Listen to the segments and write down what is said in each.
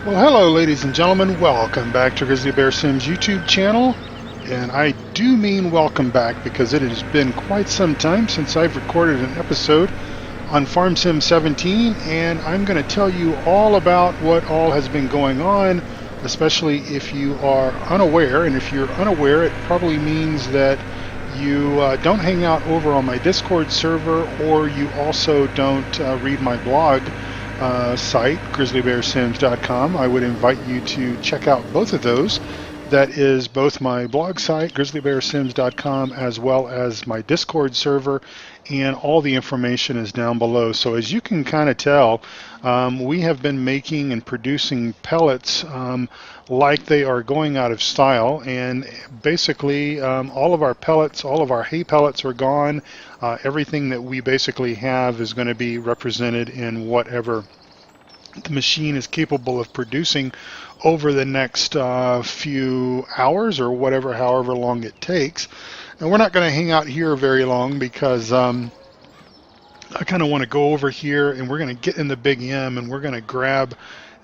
Well, hello, ladies and gentlemen. Welcome back to Grizzly Bear Sims YouTube channel. And I do mean welcome back because it has been quite some time since I've recorded an episode on Farm Sim 17, and I'm going to tell you all about what all has been going on, especially if you are unaware. And if you're unaware, it probably means that you don't hang out over on my Discord server, or you also don't read my blog site, grizzlybearsims.com. I would invite you to check out both of those. That is both my blog site, grizzlybearsims.com, as well as my Discord server, and all the information is down below. So as you can kind of tell, we have been making and producing pellets like they are going out of style, and basically all of our pellets, all of our hay pellets are gone. Everything that we basically have is going to be represented in whatever the machine is capable of producing over the next few hours or whatever, however long it takes. And we're not going to hang out here very long because I kind of want to go over here and we're going to get in the Big M and we're going to grab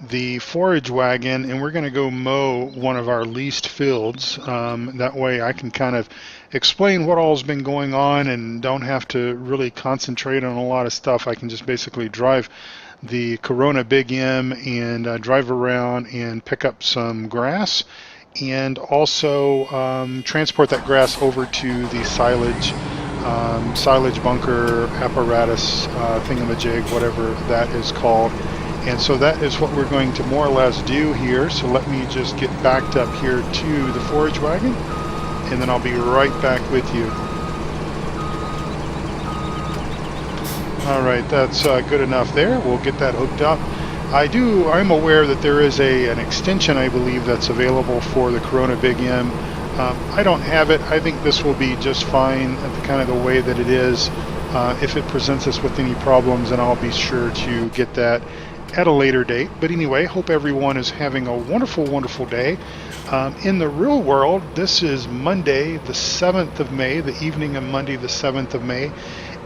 the forage wagon and we're going to go mow one of our leased fields. That way I can kind of explain what all's been going on and don't have to really concentrate on a lot of stuff. I can just basically drive the Corona Big M and drive around and pick up some grass and also transport that grass over to the silage bunker apparatus thingamajig, whatever that is called. And so that is what we're going to more or less do here. So let me just get backed up here to the forage wagon, and then I'll be right back with you. All right, that's good enough there. We'll get that hooked up. I'm aware that there is an extension, I believe, that's available for the Corona Big M. I don't have it. I think this will be just fine, kind of the way that it is. If it presents us with any problems, then I'll be sure to get that at a later date. But anyway, hope everyone is having a wonderful, wonderful day. In the real world, this is Monday, the 7th of May, the evening of Monday, the 7th of May.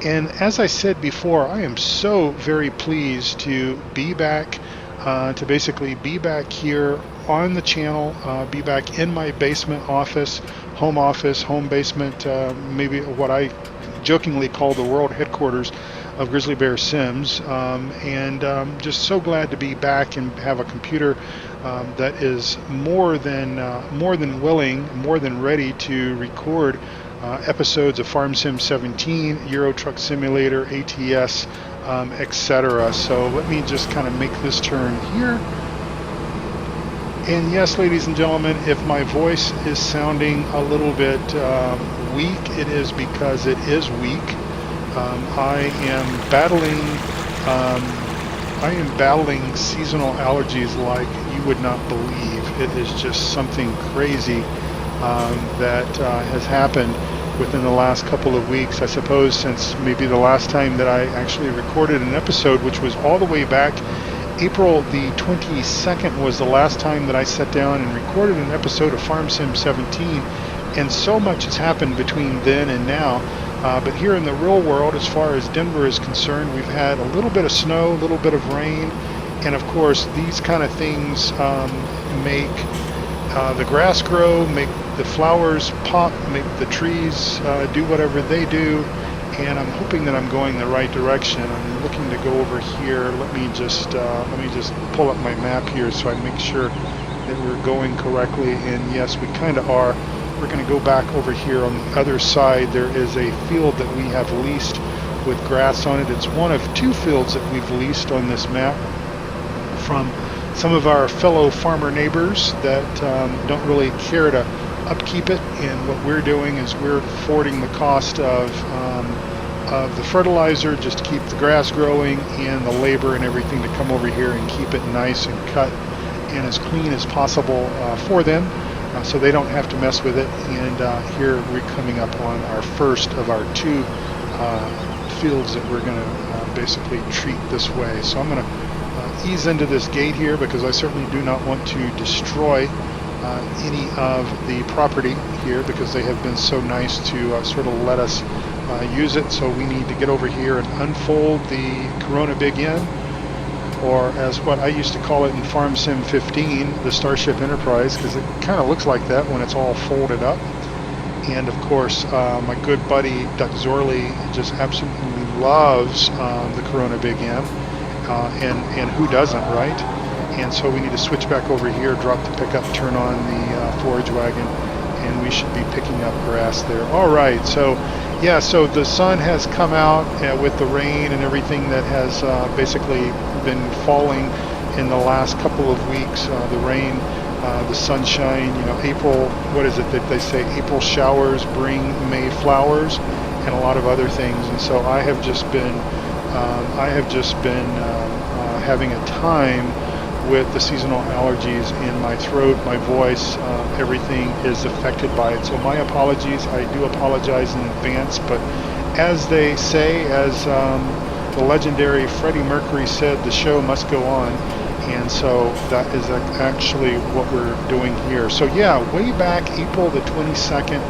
And as I said before, I am so very pleased to be back, to basically be back here on the channel, be back in my basement office, home basement, maybe what I jokingly call the world headquarters of Grizzly Bear Sims, and just so glad to be back and have a computer that is more than willing, more than ready to record episodes of Farm Sim 17, Euro Truck Simulator, ATS, etc. So let me just kind of make this turn here. And yes, ladies and gentlemen, if my voice is sounding a little bit weak, it is because it is weak. I am battling seasonal allergies like you would not believe. It is just something crazy that has happened within the last couple of weeks, I suppose, since maybe the last time that I actually recorded an episode, which was all the way back. April the 22nd was the last time that I sat down and recorded an episode of Farm Sim 17, and so much has happened between then and now. But here in the real world, as far as Denver is concerned, we've had a little bit of snow, a little bit of rain, and of course these kind of things make the grass grow, make the flowers pop, make the trees do whatever they do, and I'm hoping that I'm going the right direction. I'm looking to go over here. Let me just pull up my map here so I make sure that we're going correctly. And yes, we kind of are. We're going to go back over here on the other side. There is a field that we have leased with grass on it. It's one of two fields that we've leased on this map from some of our fellow farmer neighbors that don't really care to upkeep it, and what we're doing is we're forwarding the cost of the fertilizer just to keep the grass growing, and the labor and everything to come over here and keep it nice and cut and as clean as possible for them, so they don't have to mess with it. And here we're coming up on our first of our two fields that we're going to basically treat this way. So I'm going to ease into this gate here because I certainly do not want to destroy any of the property here, because they have been so nice to sort of let us use it. So we need to get over here and unfold the Corona Big M. or as what I used to call it in Farm Sim 15, the Starship Enterprise, because it kind of looks like that when it's all folded up. And of course, my good buddy Duck Zorley just absolutely loves the Corona Big M, and who doesn't, right? And so we need to switch back over here, drop the pickup, turn on the forage wagon, and we should be picking up grass there. All right, so yeah, so the sun has come out with the rain and everything that has basically been falling in the last couple of weeks. The rain, the sunshine, April, what is it that they say? April showers bring May flowers, and a lot of other things. And so I have just been having a time with the seasonal allergies in my throat, my voice, everything is affected by it. So my apologies. I do apologize in advance, but as they say, as the legendary Freddie Mercury said, the show must go on. And so that is actually what we're doing here. So yeah, way back April the 22nd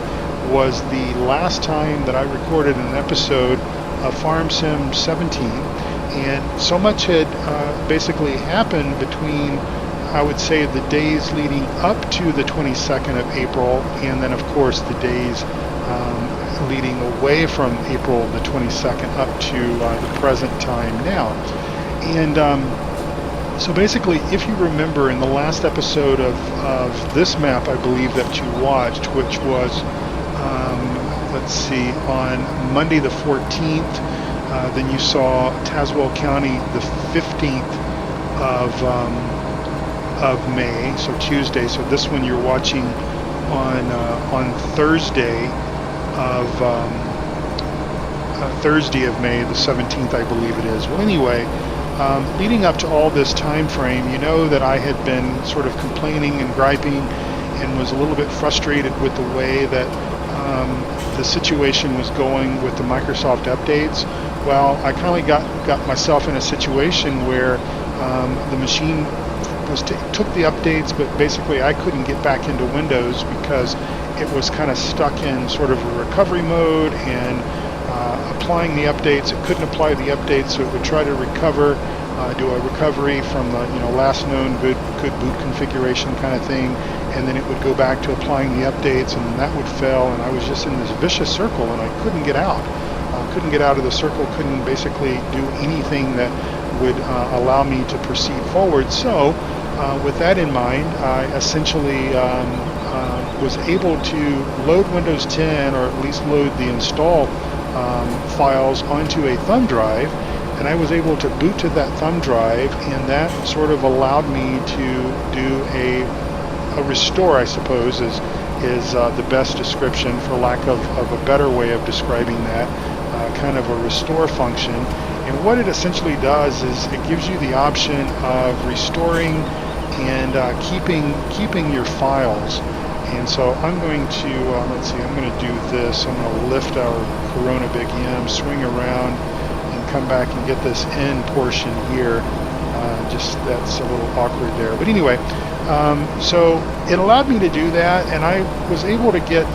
was the last time that I recorded an episode of Farm Sim 17. And so much had basically happened between, I would say, the days leading up to the 22nd of April, and then of course the days leading away from April the 22nd up to the present time now. And so basically, if you remember in the last episode of this map, I believe that you watched, which was, let's see, on Monday the 14th, then you saw Tazewell County the 15th of May, so Tuesday. So this one you're watching on Thursday of May, the 17th, I believe it is. Well, anyway, leading up to all this time frame, you know that I had been sort of complaining and griping and was a little bit frustrated with the way that the situation was going with the Microsoft updates. Well, I kind of got myself in a situation where the machine took the updates, but basically I couldn't get back into Windows because it was kind of stuck in sort of a recovery mode and applying the updates. It couldn't apply the updates, so it would try to recover, do a recovery from the last known good boot configuration kind of thing, and then it would go back to applying the updates, and that would fail, and I was just in this vicious circle, and I couldn't get out. Couldn't get out of the circle, couldn't basically do anything that would allow me to proceed forward. So with that in mind, I essentially was able to load Windows 10, or at least load the install files onto a thumb drive, and I was able to boot to that thumb drive, and that sort of allowed me to do a restore, I suppose, is the best description, for lack of a better way of describing that. Kind of a restore function, and what it essentially does is it gives you the option of restoring and keeping your files. And so I'm going to let's see, I'm going to do this. I'm going to lift our Corona Big M, swing around, and come back and get this end portion here. Just that's a little awkward there, but anyway. So it allowed me to do that, and I was able to get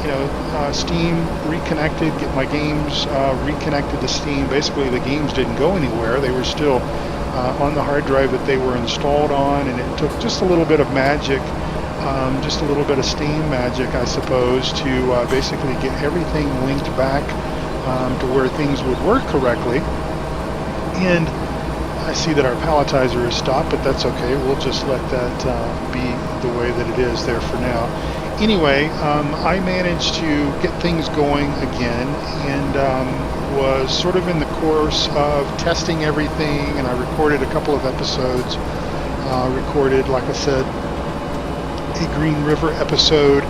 Steam reconnected, get my games reconnected to Steam. Basically, the games didn't go anywhere; they were still on the hard drive that they were installed on, and it took just a little bit of magic, just a little bit of Steam magic, I suppose, to basically get everything linked back to where things would work correctly. And I see that our palletizer is stopped, but that's okay. We'll just let that be the way that it is there for now. Anyway, I managed to get things going again, and was sort of in the course of testing everything, and I recorded a couple of episodes. Recorded, like I said, a GreenRiver episode,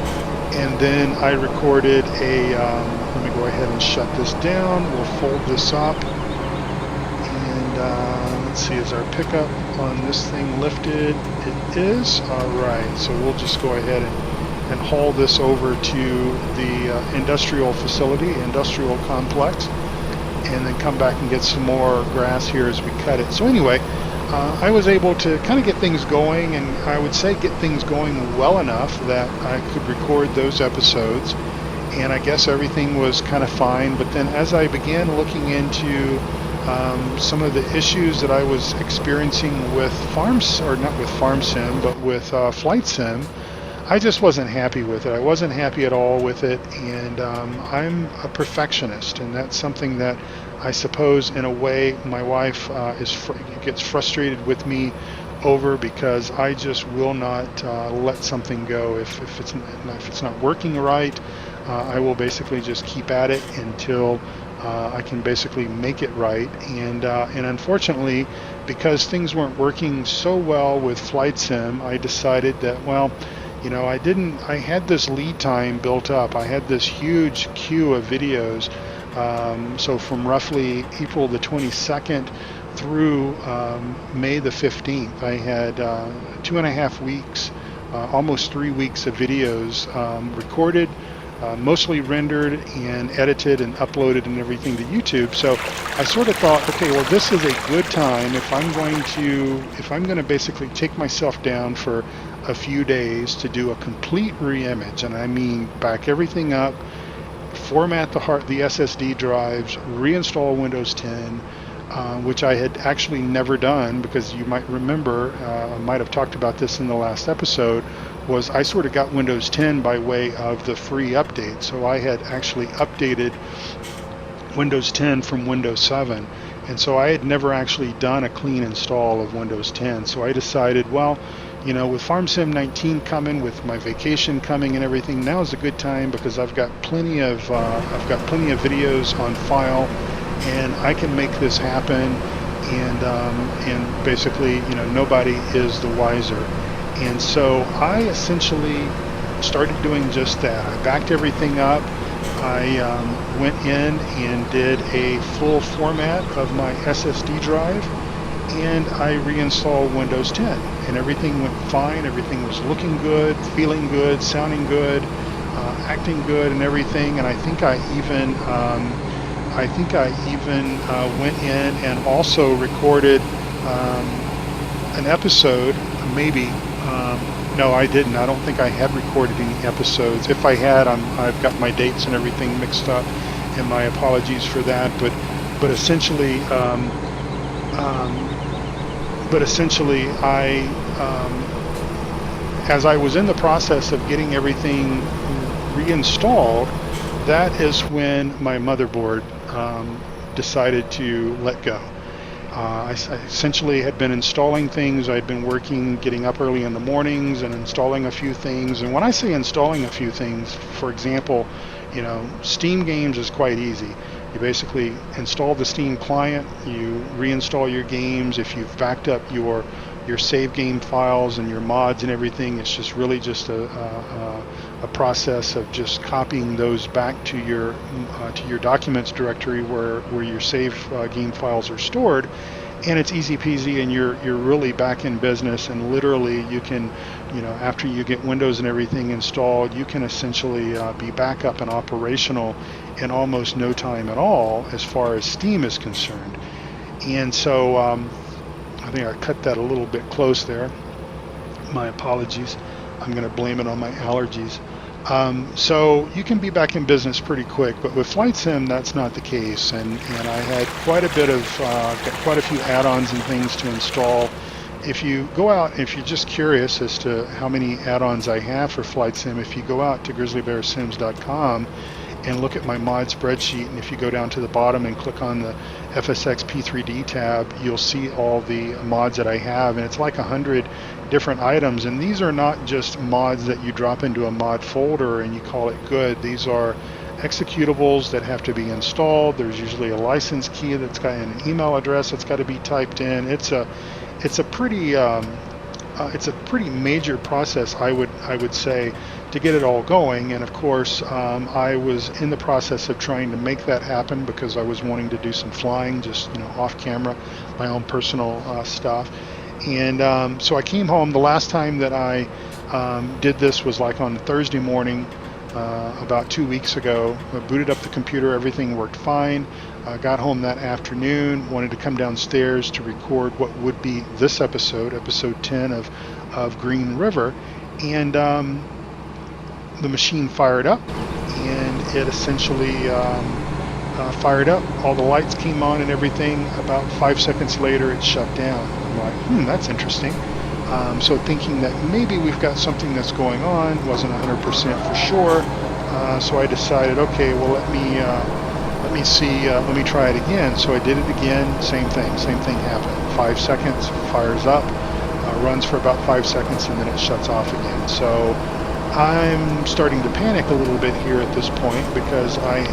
and then I recorded a, let me go ahead and shut this down. We'll fold this up. Let's see, is our pickup on this thing lifted? It is. All right, so we'll just go ahead and haul this over to the industrial facility, industrial complex, and then come back and get some more grass here as we cut it. So anyway, I was able to kind of get things going, and I would say get things going well enough that I could record those episodes, and I guess everything was kind of fine. But then as I began looking into some of the issues that I was experiencing with or not with farm sim, but with flight sim. I just wasn't happy with it. I wasn't happy at all with it, and I'm a perfectionist, and that's something that I suppose, in a way, my wife gets frustrated with me over, because I just will not let something go. If it's not working right, I will basically just keep at it until I can basically make it right. And unfortunately, because things weren't working so well with Flight Sim, I decided that, well, I had this lead time built up. I had this huge queue of videos. So from roughly April the 22nd through May the 15th, I had 2.5 weeks, almost 3 weeks of videos recorded, mostly rendered and edited and uploaded and everything to YouTube. So I sort of thought, okay, well, this is a good time if I'm going to basically take myself down for a few days to do a complete re-image, and I mean back everything up, format the SSD drives, reinstall Windows 10, which I had actually never done, because you might remember, I might have talked about this in the last episode, was I sort of got Windows 10 by way of the free update. So I had actually updated Windows 10 from Windows 7. And so I had never actually done a clean install of Windows 10. So I decided, well, with FarmSim 19 coming, with my vacation coming and everything, now is a good time, because I've got plenty of videos on file, and I can make this happen. And basically, nobody is the wiser. And so I essentially started doing just that. I backed everything up. I went in and did a full format of my SSD drive, and I reinstalled Windows 10, and everything went fine. Everything was looking good, feeling good, sounding good, acting good, and everything. And I think I even went in and also recorded an episode, maybe. No, I didn't. I don't think I had recorded any episodes. If I had, I've got my dates and everything mixed up, and my apologies for that. But essentially, as I was in the process of getting everything reinstalled, that is when my motherboard decided to let go. I essentially had been installing things. I'd been working, getting up early in the mornings and installing a few things. And when I say installing a few things, for example, Steam games is quite easy. You basically install the Steam client, you reinstall your games. If you've backed up your save game files and your mods and everything, it's just really just a process of just copying those back to your documents directory where your save game files are stored, and it's easy peasy, and you're really back in business. And literally, you can, after you get Windows and everything installed, you can essentially be back up and operational in almost no time at all, as far as Steam is concerned. And so I think I cut that a little bit close there. My apologies. I'm going to blame it on my allergies. So you can be back in business pretty quick, but with Flight Sim, that's not the case. And I had quite a few add-ons and things to install. If you go out, if you're just curious as to how many add-ons I have for Flight Sim, if you go out to grizzlybearsims.com and look at my mod spreadsheet, and if you go down to the bottom and click on the FSX P3D tab, you'll see all the mods that I have, and it's like 100 different items. And these are not just mods that you drop into a mod folder and you call it good. These are executables that have to be installed. There's usually a license key that's got an email address that's got to be typed in. It's a pretty major process, I would say, to get it all going. And of course, I was in the process of trying to make that happen, because I was wanting to do some flying, just off camera, my own personal stuff. And so I came home. The last time that I did this was like on Thursday morning, about 2 weeks ago. I booted up the computer, everything worked fine. Got home that afternoon, wanted to come downstairs to record what would be this episode 10 of GreenRiver, and the machine fired up, and it essentially fired up, all the lights came on and everything. About 5 seconds later, it shut down. I'm like, that's interesting. So thinking that maybe we've got something that's going on, wasn't 100% for sure. So I decided, okay, well let me see, let me try it again. So I did it again, same thing happened. 5 seconds, fires up, runs for about 5 seconds, and then it shuts off again. So I'm starting to panic a little bit here at this point, because I'm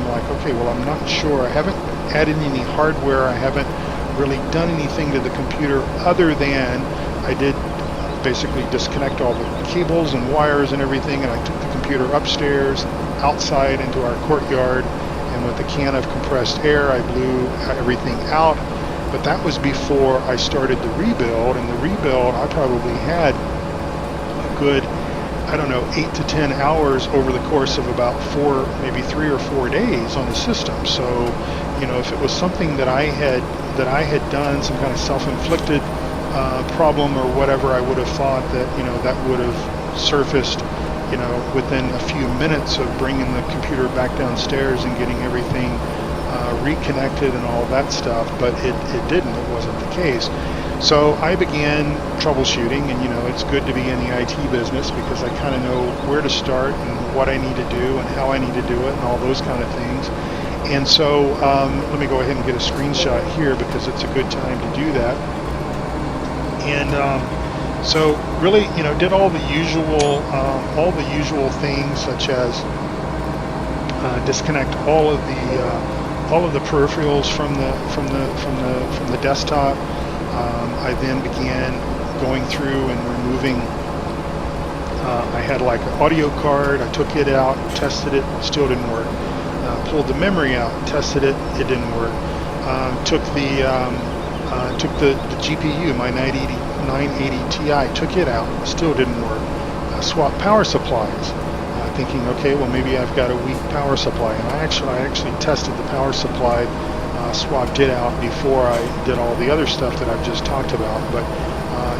like, okay, well, I'm not sure. I haven't added any hardware. I haven't really done anything to the computer other than I did basically disconnect all the cables and wires and everything, and I took the computer upstairs, outside into our courtyard, and with a can of compressed air, I blew everything out. But that was before I started the rebuild, and the rebuild, I probably had a good, 8 to 10 hours over the course of about maybe 3 or 4 days on the system. So, if it was something that I had done, some kind of self-inflicted problem or whatever, I would have thought that, that would have surfaced, within a few minutes of bringing the computer back downstairs and getting everything reconnected and all that stuff. But it didn't. It wasn't the case. So I began troubleshooting, and it's good to be in the IT business, because I kind of know where to start and what I need to do and how I need to do it and all those kind of things. And so let me go ahead and get a screenshot here, because it's a good time to do that. And so really, did all the usual things, such as disconnect all of the peripherals from the desktop. I then began going through and removing. I had like an audio card. I took it out, tested it, still didn't work. Pulled the memory out, tested it, it didn't work. Took the GPU, my 980 Ti, took it out, still didn't work. Swapped power supplies, thinking, okay, well maybe I've got a weak power supply. And I actually tested the power supply, swapped it out before I did all the other stuff that I've just talked about. But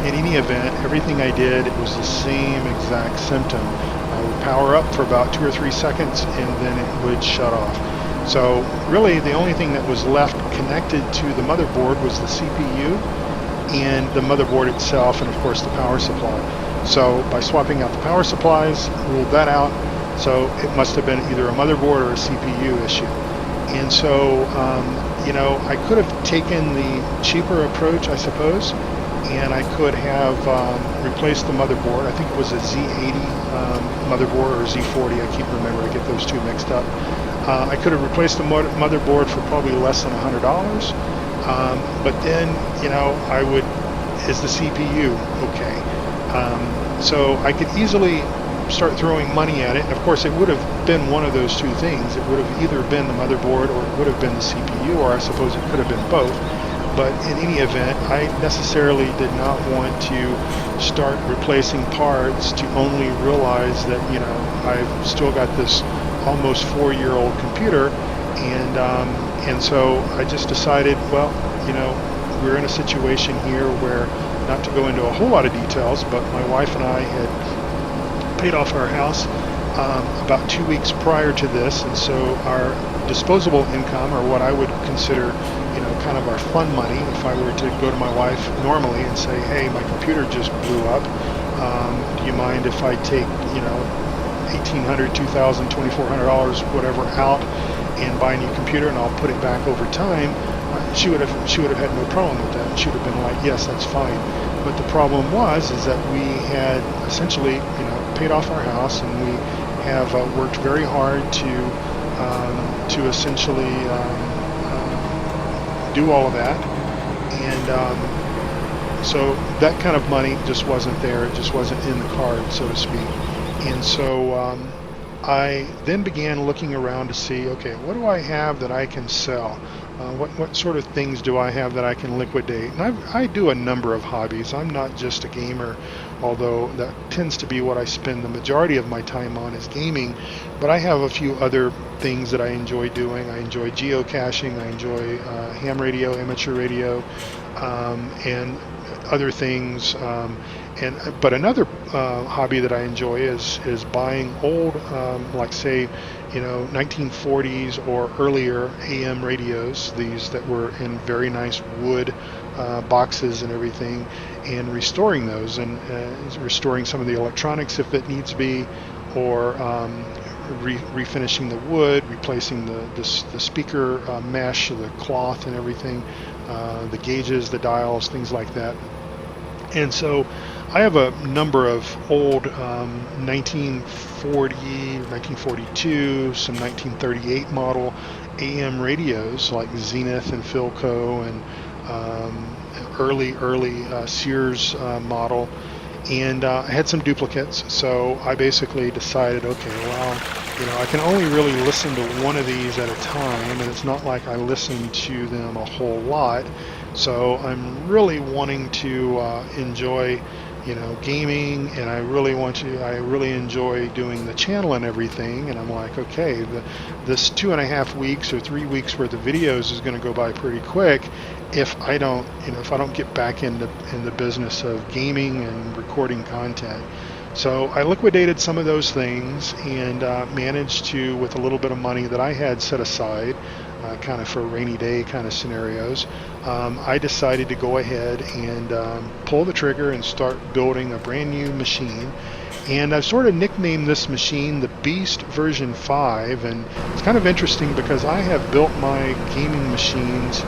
in any event, everything I did, it was the same exact symptom. I would power up for about 2 or 3 seconds, and then it would shut off. So really the only thing that was left connected to the motherboard was the CPU and the motherboard itself, and of course the power supply. So by swapping out the power supplies, ruled that out. So it must have been either a motherboard or a CPU issue. And so, I could have taken the cheaper approach, I suppose, and I could have replaced the motherboard. I think it was a Z80 motherboard or Z40. I can't remember. I get those two mixed up. I could have replaced the motherboard for probably less than $100. But then, I would, is the CPU okay? So I could easily start throwing money at it. And of course, it would have been one of those two things. It would have either been the motherboard, or it would have been the CPU, or I suppose it could have been both. But in any event, I necessarily did not want to start replacing parts to only realize that, I've still got this almost 4-year-old computer. And so I just decided, well, we're in a situation here where, not to go into a whole lot of details, but my wife and I had paid off our house about 2 weeks prior to this, and so our disposable income, or what I would consider, kind of our fun money, if I were to go to my wife normally and say, hey, my computer just blew up, do you mind if I take, $1,800, $2,000, $2,400, whatever, out and buy a new computer, and I'll put it back over time? She would have had no problem with that. She would have been like, yes, that's fine. But the problem is that we had essentially, paid off our house, and we have worked very hard to essentially do all of that, and so that kind of money just wasn't there. It just wasn't in the card, so to speak. And so I then began looking around to see, okay, what do I have that I can sell? What sort of things do I have that I can liquidate? And I do a number of hobbies. I'm not just a gamer, although that tends to be what I spend the majority of my time on, is gaming. But I have a few other things that I enjoy doing. I enjoy geocaching. I enjoy ham radio, amateur radio, and other things. But another hobby that I enjoy is buying old, like say, 1940s or earlier AM radios, these that were in very nice wood boxes and everything, and restoring those and restoring some of the electronics if it needs be, or refinishing the wood, replacing the speaker mesh, the cloth and everything, the gauges, the dials, things like that. And so I have a number of old 1940, 1942, some 1938 model AM radios like Zenith and Philco, and early Sears model. And I had some duplicates, so I basically decided, okay, well, I can only really listen to one of these at a time, and it's not like I listen to them a whole lot. So I'm really wanting to enjoy, gaming, and I really enjoy doing the channel and everything. And I'm like, okay, this 2.5 weeks or 3 weeks worth of videos is going to go by pretty quick if I don't get back in the business of gaming and recording content. So I liquidated some of those things and managed to, with a little bit of money that I had set aside, kind of for rainy day kind of scenarios, I decided to go ahead and pull the trigger and start building a brand new machine. And I've sort of nicknamed this machine the Beast version 5, and it's kind of interesting because I have built my gaming machines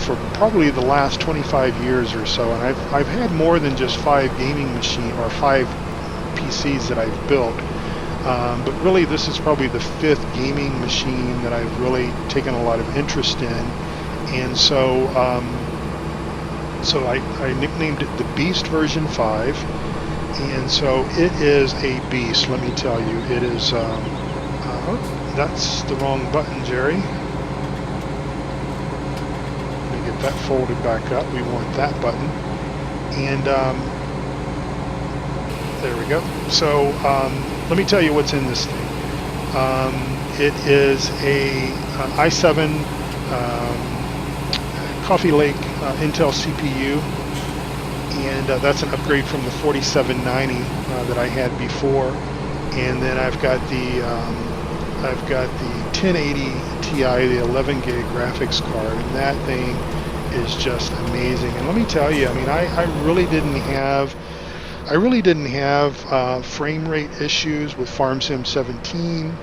for probably the last 25 years or so, and I've had more than just 5 gaming machine or 5 PCs that I've built. But really, this is probably the 5th gaming machine that I've really taken a lot of interest in, and so I nicknamed it the Beast version 5, and so it is a beast. Let me tell you, it is. Oh, that's the wrong button, Jerry. Let me get that folded back up. We want that button, and there we go. So let me tell you what's in this thing. It is a i7 Coffee Lake Intel CPU, and that's an upgrade from the 4790 that I had before. And then I've got the 1080 Ti, the 11 gig graphics card, and that thing is just amazing. And let me tell you, I mean, I really didn't have frame rate issues with FarmSim 17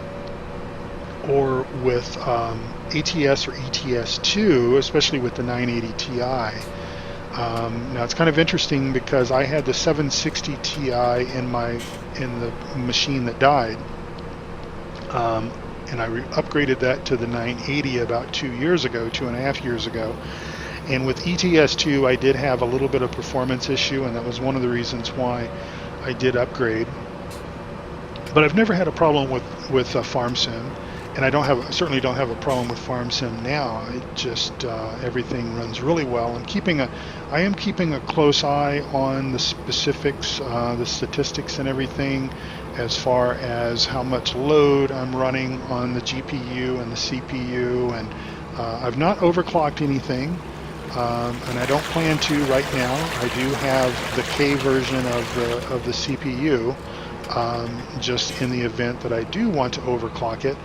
or with ATS or ETS2, especially with the 980 Ti. Now it's kind of interesting because I had the 760 Ti in the machine that died, and I upgraded that to the 980 about 2.5 years ago. And with ETS2, I did have a little bit of performance issue, and that was one of the reasons why I did upgrade. But I've never had a problem with FarmSim, and I certainly don't have a problem with FarmSim now. It just everything runs really well. I am keeping a close eye on the specifics, the statistics, and everything, as far as how much load I'm running on the GPU and the CPU, and I've not overclocked anything. And I don't plan to right now. I do have the K version of the CPU, just in the event that I do want to overclock it.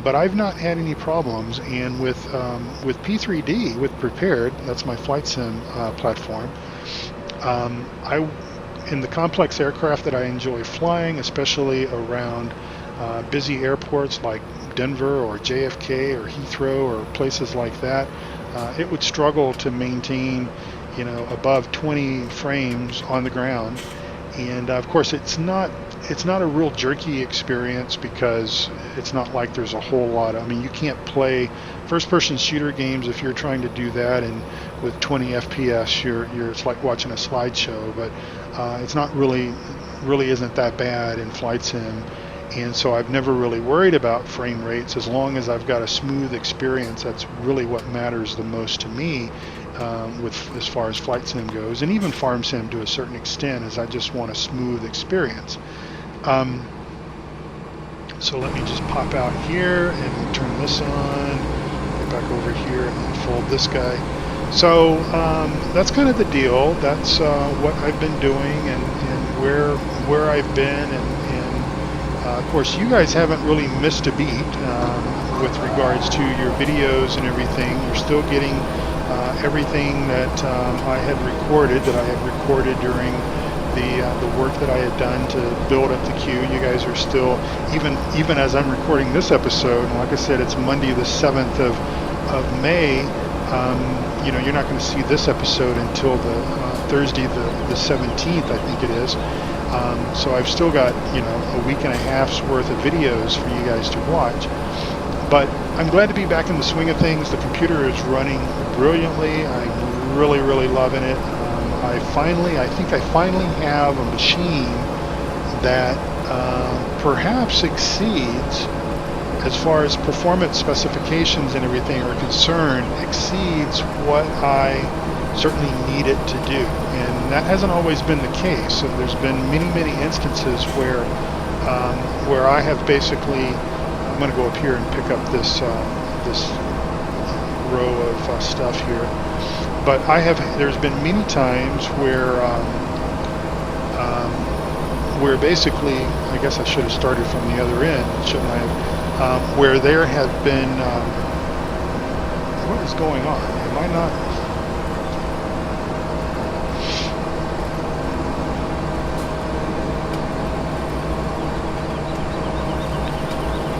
But I've not had any problems. And with P3D, with Prepared, that's my flight sim platform. In the complex aircraft that I enjoy flying, especially around busy airports like Denver or JFK or Heathrow or places like that, it would struggle to maintain, above 20 frames on the ground. And of course, it's not a real jerky experience because it's not like there's a whole lot of, you can't play first-person shooter games if you're trying to do that, and with 20 FPS, it's like watching a slideshow. But it's not really isn't that bad in flight sim. And so I've never really worried about frame rates as long as I've got a smooth experience. That's really what matters the most to me, as far as flight sim goes, and even farm sim to a certain extent, is I just want a smooth experience. So let me just pop out here and turn this on, get back over here and fold this guy. So that's kind of the deal. That's what I've been doing, and where I've been, and of course you guys haven't really missed a beat with regards to your videos and everything. You're still getting everything that I had recorded during the work that I had done to build up the queue. You guys are still, even as I'm recording this episode, and like I said, it's Monday the 7th of May. You're not going to see this episode until the Thursday the 17th, I think it is. So I've still got a week and a half's worth of videos for you guys to watch. But I'm glad to be back in the swing of things. The computer is running brilliantly. I'm really, really loving it. I think I finally have a machine that perhaps exceeds, as far as performance specifications and everything are concerned, exceeds what I certainly need it to do. And that hasn't always been the case. So there's been many, many instances where I have basically, I'm going to go up here and pick up this row of stuff here. But there's been many times where basically, I guess I should have started from the other end, shouldn't I have? Where there have been, what is going on? Am I not?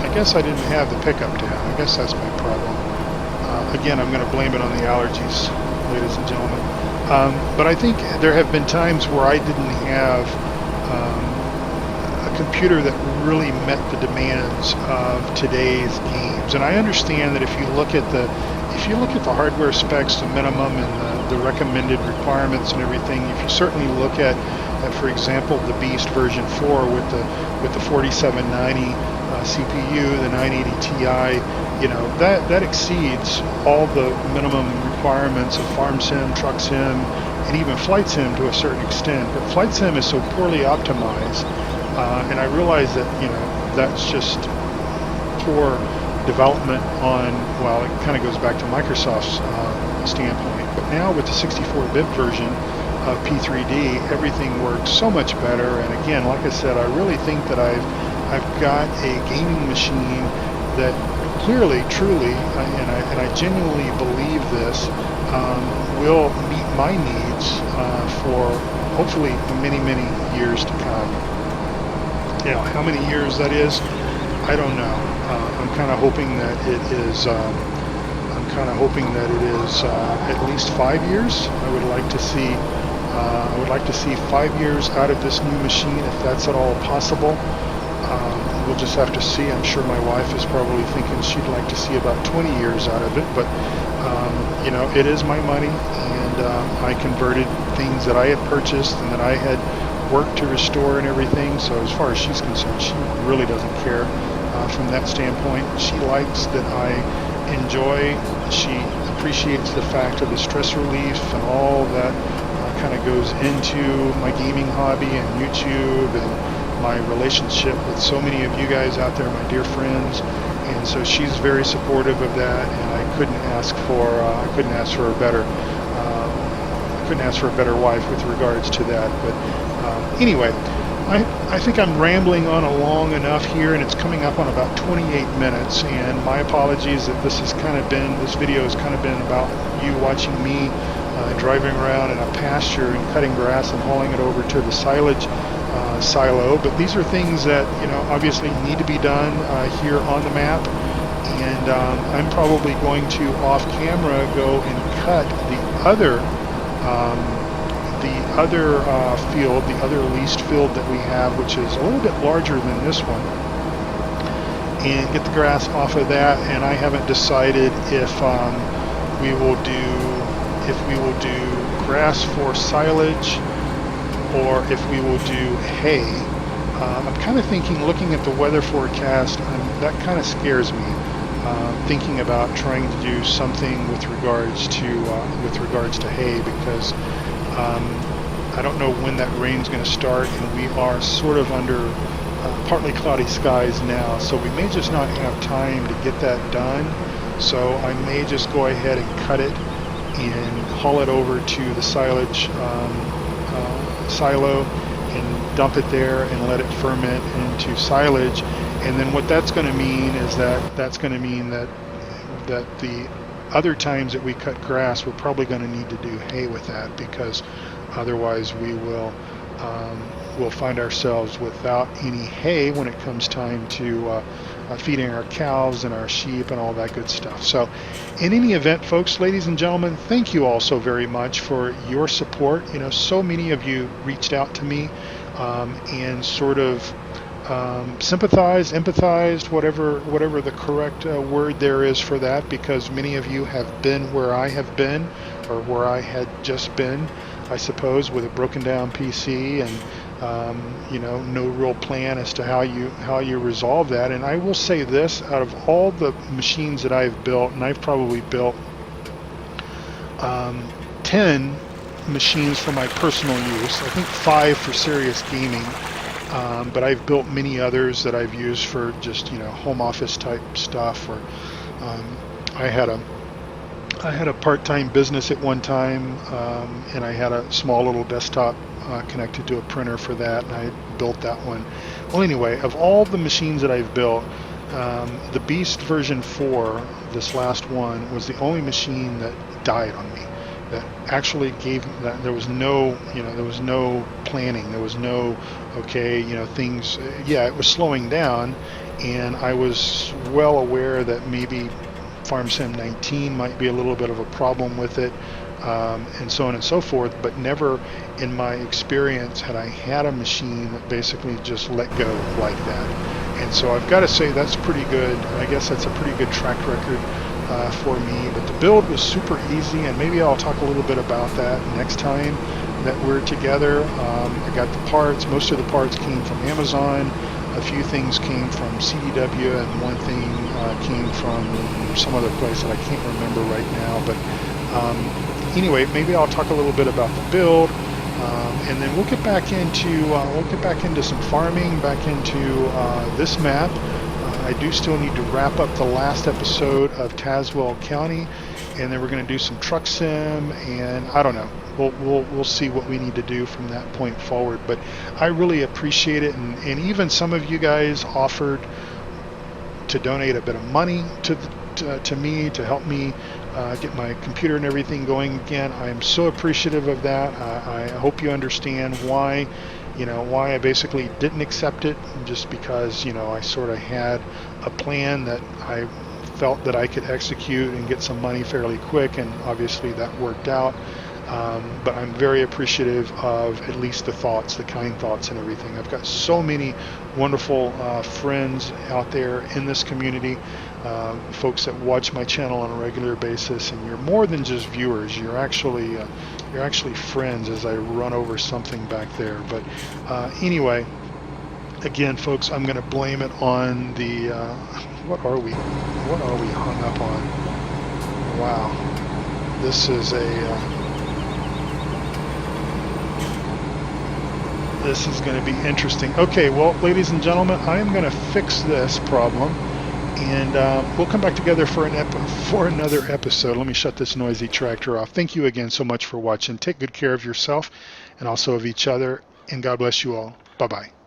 I guess I didn't have the pickup down. I guess that's my problem. Again, I'm going to blame it on the allergies, ladies and gentlemen. But I think there have been times where I didn't have a computer that really met the demands of today's games. And I understand that if you look at the hardware specs, the minimum and the recommended requirements and everything, if you certainly look at for example, the Beast version 4 with the 4790 CPU, the 980 Ti, that exceeds all the minimum requirements of farm sim, truck sim, and even flight sim to a certain extent. But flight sim is so poorly optimized, and I realize that that's just poor development on, well, it kind of goes back to Microsoft's standpoint. But now with the 64-bit version of P3D, everything works so much better. And again, like I said, I really think that I've got a gaming machine that clearly, truly, and I genuinely believe this, will meet my needs for hopefully many, many years to come. How many years that is, I don't know. I'm kind of hoping that it is. At least 5 years. I would like to see. 5 years out of this new machine, if that's at all possible. We'll just have to see. I'm sure my wife is probably thinking she'd like to see about 20 years out of it, but it is my money, and I converted things that I had purchased and that I had worked to restore and everything. So as far as she's concerned, she really doesn't care from that standpoint. She likes that I enjoy. She appreciates the fact of the stress relief and all that kind of goes into my gaming hobby and YouTube and my relationship with so many of you guys out there, my dear friends. And so she's very supportive of that, and I couldn't ask for a better wife with regards to that. But anyway, I think I'm rambling on long enough here, and it's coming up on about 28 minutes. And my apologies that this video has kind of been about you watching me driving around in a pasture and cutting grass and hauling it over to the silage silo. But these are things that obviously need to be done here on the map, and I'm probably going to off camera go and cut the other field, the other leased field that we have, which is a little bit larger than this one, and get the grass off of that. And I haven't decided if we will do grass for silage or if we will do hay. I'm kind of thinking, looking at the weather forecast, that kind of scares me. Thinking about trying to do something with regards to hay, because I don't know when that rain's going to start, and we are sort of under partly cloudy skies now, so we may just not have time to get that done. So I may just go ahead and cut it and haul it over to the silage silo and dump it there and let it ferment into silage. And then what that's going to mean is that's going to mean that the other times that we cut grass, we're probably going to need to do hay with that, because otherwise we'll find ourselves without any hay when it comes time to feeding our cows and our sheep and all that good stuff. So in any event, folks, ladies and gentlemen, thank you all so very much for your support. So many of you reached out to me and sort of sympathized, empathized, whatever the correct word there is for that, because many of you have been where I have been, or where I had just been, I suppose, with a broken down PC and no real plan as to how you resolve that. And I will say this: out of all the machines that I've built, and I've probably built 10 machines for my personal use, I think 5 for serious gaming. But I've built many others that I've used for just home office type stuff. Or I had a part-time business at one time, and I had a small little desktop connected to a printer for that, and I built that one. Well, anyway, of all the machines that I've built, the Beast version 4, this last one, was the only machine that died on me. That actually gave that there was no planning, there was no things. Yeah, it was slowing down, and I was well aware that maybe FarmSim 19 might be a little bit of a problem with it, and so on and so forth. But never in my experience had I had a machine that basically just let go like that. And so I've got to say that's pretty good. I guess that's a pretty good track record for me. But the build was super easy, and maybe I'll talk a little bit about that next time that we're together. I got the parts. Most of the parts came from Amazon. A few things came from CDW, and one thing came from some other place that I can't remember right now. But anyway, maybe I'll talk a little bit about the build, and then we'll get back into some farming, back into this map. I do still need to wrap up the last episode of Tazewell County, and then we're going to do some truck sim, and I don't know. We'll see what we need to do from that point forward. But I really appreciate it, and even some of you guys offered to donate a bit of money to me to help me get my computer and everything going again. I am so appreciative of that. I hope you understand why I basically didn't accept it, just because I sort of had a plan that I felt that I could execute and get some money fairly quick, and obviously that worked out. But I'm very appreciative of at least the thoughts, the kind thoughts and everything. I've got so many wonderful friends out there in this community, folks that watch my channel on a regular basis, and you're more than just viewers. You're actually friends, as I run over something back there. But anyway, again, folks, I'm going to blame it on the what are we hung up on? Wow, this is this is going to be interesting. Okay, well, ladies and gentlemen, I'm going to fix this problem, and we'll come back together for another episode. Let me shut this noisy tractor off. Thank you again so much for watching. Take good care of yourself and also of each other, and God bless you all. Bye-bye.